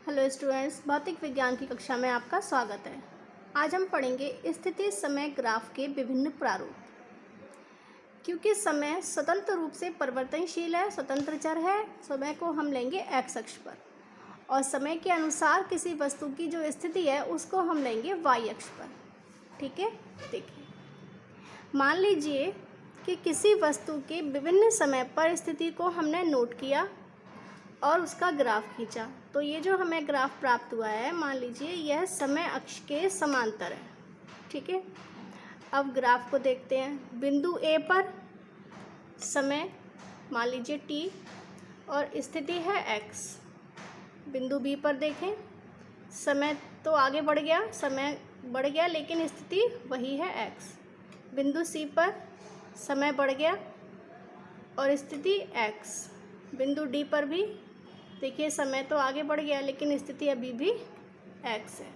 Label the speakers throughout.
Speaker 1: Hello students, भौतिक विज्ञान की कक्षा में आपका स्वागत है। आज हम पढ़ेंगे स्थिति समय ग्राफ के विभिन्न प्रारूप। क्योंकि समय स्वतंत्र रूप से परिवर्तनशील है, स्वतंत्र चर है, समय को हम लेंगे एक्स अक्ष पर और समय के अनुसार किसी वस्तु की जो स्थिति है उसको हम लेंगे वाई अक्ष पर। ठीक है, देखिए मान लीजिए कि किसी वस्तु के विभिन्न समय पर स्थिति को हमने नोट किया और उसका ग्राफ खींचा, तो ये जो हमें ग्राफ प्राप्त हुआ है, मान लीजिए यह समय अक्ष के समांतर है। ठीक है, अब ग्राफ को देखते हैं। बिंदु ए पर समय मान लीजिए t और स्थिति है x। बिंदु बी पर देखें, समय तो आगे बढ़ गया, समय बढ़ गया लेकिन स्थिति वही है x। बिंदु सी पर समय बढ़ गया और स्थिति x। बिंदु डी पर भी देखिए समय तो आगे बढ़ गया लेकिन स्थिति अभी भी x है।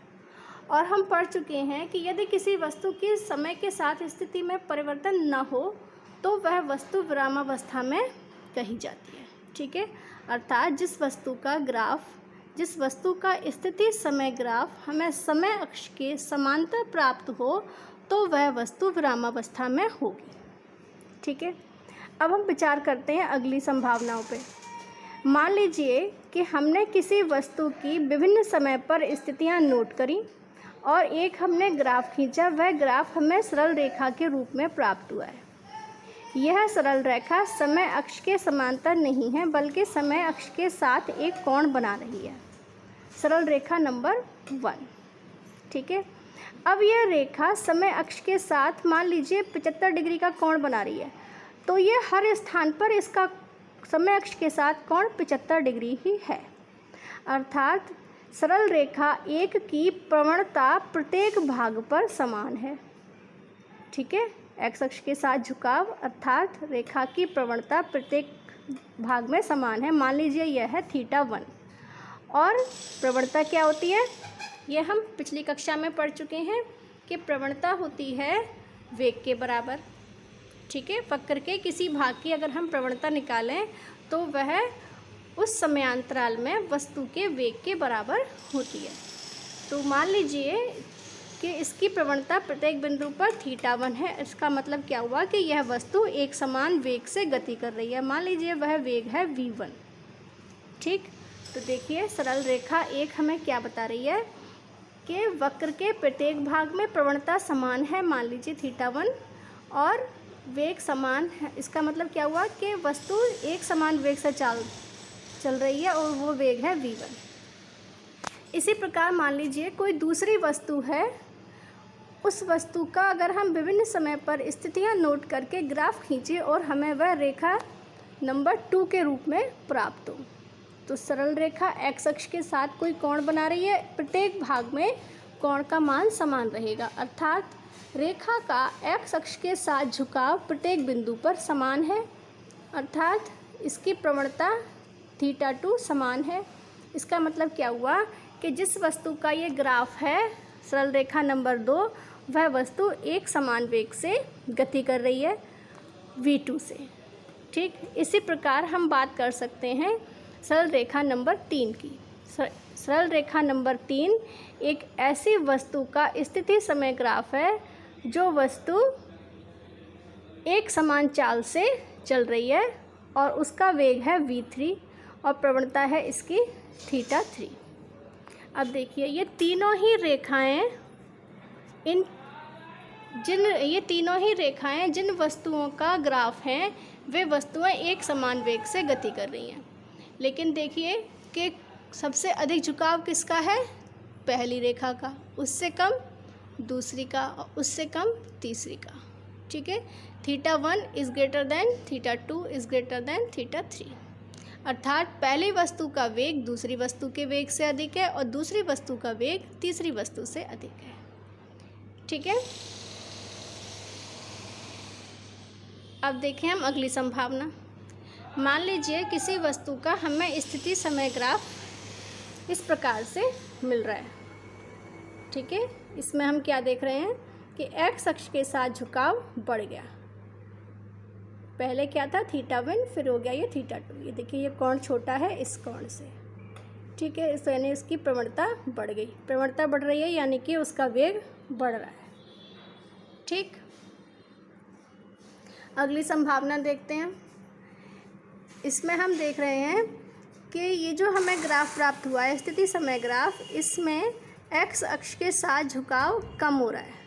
Speaker 1: और हम पढ़ चुके हैं कि यदि किसी वस्तु की समय के साथ स्थिति में परिवर्तन न हो तो वह वस्तु विरामावस्था में कही जाती है। ठीक है, अर्थात जिस वस्तु का स्थिति समय ग्राफ हमें समय अक्ष के समांतर प्राप्त हो तो वह वस्तु विरामावस्था में होगी। ठीक है, अब हम विचार करते हैं अगली संभावनाओं पे। मान लीजिए कि हमने किसी वस्तु की विभिन्न समय पर स्थितियां नोट करी और एक हमने ग्राफ खींचा। वह ग्राफ हमें सरल रेखा के रूप में प्राप्त हुआ है। यह सरल रेखा समय अक्ष के समांतर नहीं है बल्कि समय अक्ष के साथ एक कोण बना रही है, सरल रेखा नंबर 1। ठीक है, अब यह रेखा समय अक्ष के साथ मान लीजिए 75 डिग्री का कोण बना रही है, तो ये हर स्थान पर इसका समय अक्ष के साथ कोण 75 डिग्री ही है। अर्थात सरल रेखा एक की प्रवणता प्रत्येक भाग पर समान है। ठीक है, एक्स अक्ष के साथ झुकाव अर्थात रेखा की प्रवणता प्रत्येक भाग में समान है। मान लीजिए यह है θ1 और प्रवणता क्या होती है, ये हम पिछली कक्षा में पढ़ चुके हैं कि प्रवणता होती है वेग के बराबर। ठीक है, वक्र के किसी भाग की अगर हम प्रवणता निकालें तो वह उस समयांतराल में वस्तु के वेग के बराबर होती है। तो मान लीजिए कि इसकी प्रवणता प्रत्येक बिंदु पर θ1 है। इसका मतलब क्या हुआ कि यह वस्तु एक समान वेग से गति कर रही है। मान लीजिए वह वेग है v1। ठीक, तो देखिए सरल रेखा एक हमें क्या बता रही है कि वक्र के प्रत्येक भाग में प्रवणता समान है, मान लीजिए θ1, और वेग समान है। इसका मतलब क्या हुआ कि वस्तु एक समान वेग से चल रही है और वो वेग है v1। इसी प्रकार मान लीजिए कोई दूसरी वस्तु है, उस वस्तु का अगर हम विभिन्न समय पर स्थितियां नोट करके ग्राफ खींचे और हमें वह रेखा नंबर 2 के रूप में प्राप्त हो, तो सरल रेखा x अक्ष के साथ कोई कोण बना रही है। प्रत्येक भाग में कोण का मान समान रहेगा, अर्थात रेखा का x अक्ष के साथ झुकाव प्रत्येक बिंदु पर समान है, अर्थात इसकी प्रवणता θ2 समान है। इसका मतलब क्या हुआ कि जिस वस्तु का ये ग्राफ है सरल रेखा नंबर 2, वह वस्तु एक समान वेग से गति कर रही है v2 से। ठीक, इसी प्रकार हम बात कर सकते हैं सरल रेखा नंबर 3 की। सरल रेखा नंबर 3 एक ऐसी वस्तु का स्थिति समय ग्राफ है जो वस्तु एक समान चाल से चल रही है और उसका वेग है v3 और प्रवणता है इसकी θ3। अब देखिए ये तीनों ही रेखाएं जिन वस्तुओं का ग्राफ है वे वस्तुएं एक समान वेग से गति कर रही हैं। लेकिन देखिए कि सबसे अधिक झुकाव किसका है, पहली रेखा का, उससे कम दूसरी का और उससे कम तीसरी का। ठीक है, θ1 is greater than θ2 is greater than θ3, अर्थात पहली वस्तु का वेग दूसरी वस्तु के वेग से अधिक है और दूसरी वस्तु का वेग तीसरी वस्तु से अधिक है। ठीक है, अब देखें हम अगली संभावना। मान लीजिए किसी वस्तु का हमें स्थिति समय ग्राफ इस प्रकार से मिल रहा है। ठीक है, इसमें हम क्या देख रहे हैं कि x अक्ष के साथ झुकाव बढ़ गया। पहले क्या था θ1, फिर हो गया ये θ2। ये देखिए ये कोण छोटा है इस कोण से। ठीक है, इस यानी उसकी प्रवणता बढ़ गई, प्रवणता बढ़ रही है यानी कि उसका वेग बढ़ रहा है। ठीक, अगली संभावना देखते हैं। इसमें हम देख रहे हैं कि ये जो हमें ग्राफ प्राप्त हुआ है स्थिति समय ग्राफ, इसमें एक्स अक्ष के साथ झुकाव कम हो रहा है।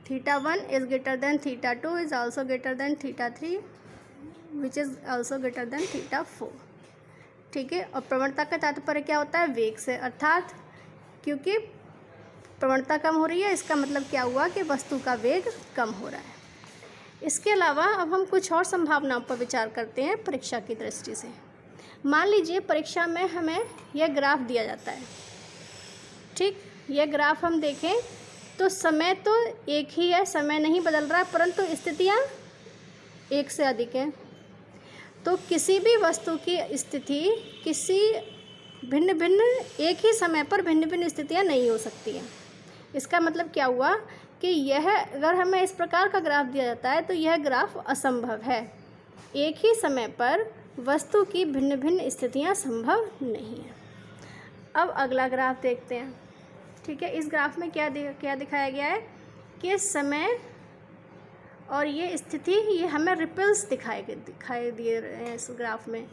Speaker 1: θ1 is greater than θ2 is also greater than θ3 which is also greater than θ4। ठीक है, और प्रवणता का तात्पर्य क्या होता है? वेग से, अर्थात क्योंकि प्रवणता कम हो रही है इसका मतलब क्या हुआ कि वस्तु का वेग कम हो रहा है। इसके अलावा अब हम कुछ और संभावनाओं पर विचार करते हैं परीक्षा की दृष्टि से। मान लीजिए परीक्षा में हमें यह ग्राफ दिया जाता है। ठीक, यह ग्राफ हम देखें तो समय तो एक ही है, समय नहीं बदल रहा, परंतु स्थितियाँ एक से अधिक हैं। तो किसी भी वस्तु की स्थिति किसी भिन्न भिन्न एक ही समय पर भिन्न भिन्न स्थितियाँ नहीं हो सकती हैं। इसका मतलब क्या हुआ कि यह अगर हमें इस प्रकार का ग्राफ दिया जाता है तो यह ग्राफ असंभव है। एक ही समय पर वस्तु की भिन्न भिन्न स्थितियाँ संभव नहीं है। अब अगला ग्राफ देखते हैं। ठीक है, इस ग्राफ में क्या दिखाया गया है कि समय और ये स्थिति, ये हमें रिपल्स दिखाई दिए रहे हैं इस ग्राफ में।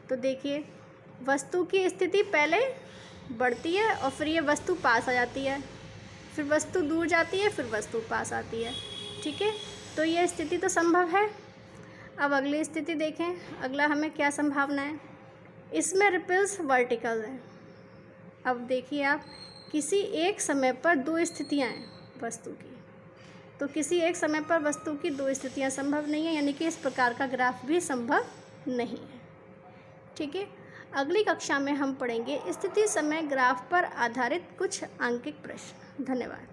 Speaker 1: तो देखिए, वस्तु की स्थिति पहले बढ़ती है और फिर ये वस्तु पास आ जाती है, फिर वस्तु दूर जाती है, फिर वस्तु पास आती है। ठीक है, तो ये स्थिति तो संभव है। अब अगली स्थिति देखें, अगला हमें क्या संभावना है? इसमें रिपल्स वर्टिकल है। अब देखिए आप, किसी एक समय पर दो स्थितियां हैं वस्तु की, तो किसी एक समय पर वस्तु की दो स्थितियां संभव नहीं है, यानी कि इस प्रकार का ग्राफ भी संभव नहीं है। ठीक है, अगली कक्षा में हम पढ़ेंगे स्थिति समय ग्राफ पर आधारित कुछ आंकिक प्रश्न। धन्यवाद।